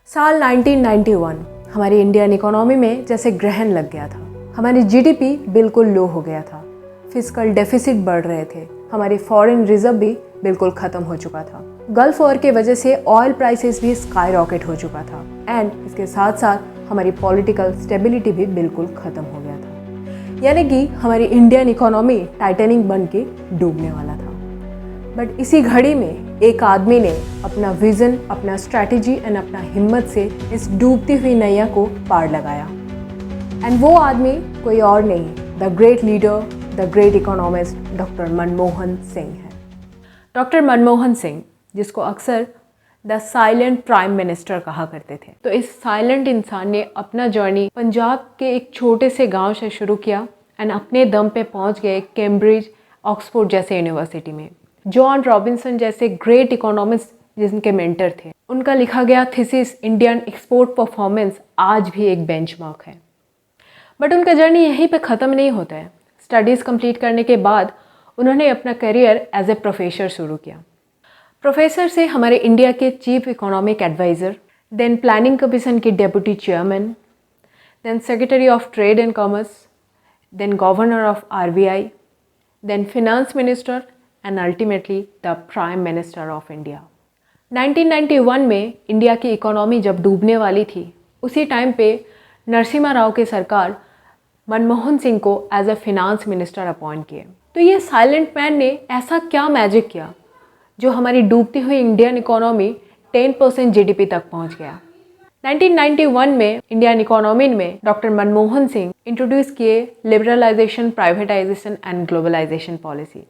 साल 1991 हमारी Indian economy में जैसे ग्रहण लग गया था। हमारी जीडीपी बिल्कुल लो हो गया था, फिस्कल डेफिसिट बढ़ रहे थे, हमारी फॉरेन रिजर्व भी बिल्कुल ख़त्म हो चुका था। गल्फ वॉर के वजह से ऑयल प्राइसेस भी स्काई रॉकेट हो चुका था एंड इसके साथ साथ हमारी पॉलिटिकल स्टेबिलिटी भी बिल्कुल ख़त्म हो गया था। यानी कि हमारी इंडियन इकोनॉमी टाइटैनिक बन के डूबने वाला था। बट इसी घड़ी में एक आदमी ने अपना विज़न, अपना स्ट्रैटेजी एंड अपना हिम्मत से इस डूबती हुई नैया को पार लगाया। एंड वो आदमी कोई और नहीं, the great leader, the great economist doctor Manmohan Singh है। डॉक्टर मनमोहन सिंह, जिसको अक्सर द साइलेंट प्राइम मिनिस्टर कहा करते थे। तो इस साइलेंट इंसान ने अपना जर्नी पंजाब के एक छोटे से गांव से शुरू किया एंड अपने दम पे पहुंच गए कैम्ब्रिज, ऑक्सफोर्ड जैसे यूनिवर्सिटी में। जॉन रॉबिन्सन जैसे ग्रेट इकोनॉमिस्ट जिनके मेंटर थे, उनका लिखा गया थीसिस इंडियन एक्सपोर्ट परफॉर्मेंस आज भी एक बेंचमार्क है। बट उनका जर्नी यहीं पे ख़त्म नहीं होता है। स्टडीज़ कंप्लीट करने के बाद उन्होंने अपना करियर एज ए प्रोफेसर शुरू किया। प्रोफेसर से हमारे इंडिया के chief economic adviser, then planning commission के deputy chairman, then secretary of trade and commerce, then governor of RBI, then finance minister and ultimately the prime minister of India. 1991 में India की economy जब डूबने वाली थी, उसी time पे नरसिम्हा राव की सरकार मनमोहन सिंह को as a finance minister appoint किए। तो ये साइलेंट मैन ने ऐसा क्या मैजिक किया जो हमारी डूबती हुई इंडियन इकोनॉमी 10% जीडीपी तक पहुंच गया। 1991 में इंडियन इकोनॉमी में डॉक्टर मनमोहन सिंह इंट्रोड्यूस किए liberalisation, privatisation and globalisation policy.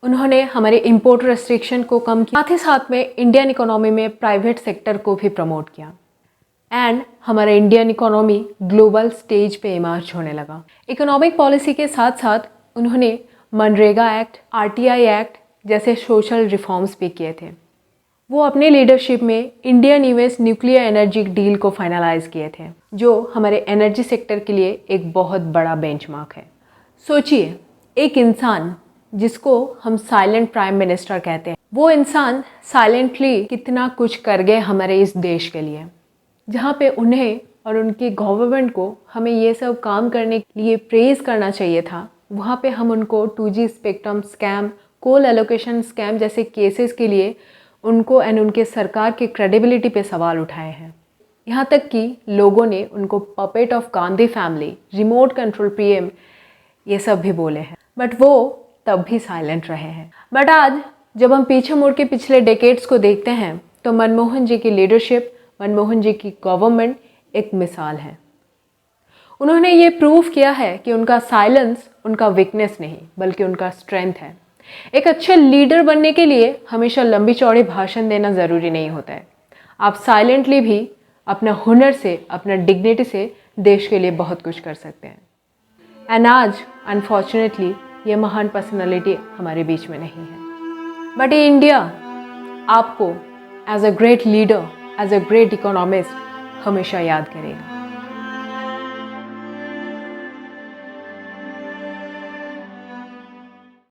उन्होंने हमारे इंपोर्ट रेस्ट्रिक्शन को कम किया, साथ ही साथ में इंडियन इकोनॉमी में प्राइवेट सेक्टर को भी प्रमोट किया एंड हमारा इंडियन इकोनॉमी ग्लोबल स्टेज पे इमर्ज होने लगा। इकोनॉमिक पॉलिसी के साथ साथ उन्होंने मनरेगा एक्ट, आरटीआई एक्ट जैसे सोशल रिफॉर्म्स भी किए थे। वो अपने लीडरशिप में Indian US nuclear energy deal को फाइनलाइज किए थे, जो हमारे एनर्जी सेक्टर के लिए एक बहुत बड़ा बेंचमार्क है। सोचिए, एक इंसान जिसको हम साइलेंट प्राइम मिनिस्टर कहते हैं, वो इंसान साइलेंटली कितना कुछ कर गए हमारे इस देश के लिए, जहाँ पे उन्हें और उनकी गवर्नमेंट को हमें ये सब काम करने के लिए प्रेज़ करना चाहिए था। वहाँ पे हम उनको 2G स्पेक्ट्रम स्कैम, कोल एलोकेशन स्कैम जैसे केसेस के लिए उनको एंड उनके सरकार की क्रेडिबिलिटी पे सवाल उठाए हैं। यहाँ तक कि लोगों ने उनको puppet of Gandhi family, remote control PM, ये सब भी बोले हैं। बट वो तब भी साइलेंट रहे हैं। बट आज जब हम पीछे मुड़ के पिछले डेकेड्स को देखते हैं तो मनमोहन जी की लीडरशिप, मनमोहन जी की गवर्नमेंट एक मिसाल है। उन्होंने ये प्रूव किया है कि उनका साइलेंस उनका वीकनेस नहीं बल्कि उनका स्ट्रेंथ है। एक अच्छे लीडर बनने के लिए हमेशा लंबी चौड़ी भाषण देना ज़रूरी नहीं होता है। आप साइलेंटली भी अपना हुनर से, अपना डिग्निटी से देश के लिए बहुत कुछ कर सकते हैं। एंड आज अनफॉर्चुनेटली ये महान पर्सनालिटी हमारे बीच में नहीं है। बट ये इंडिया आपको as a great leader, as a great economist हमेशा याद करेगा।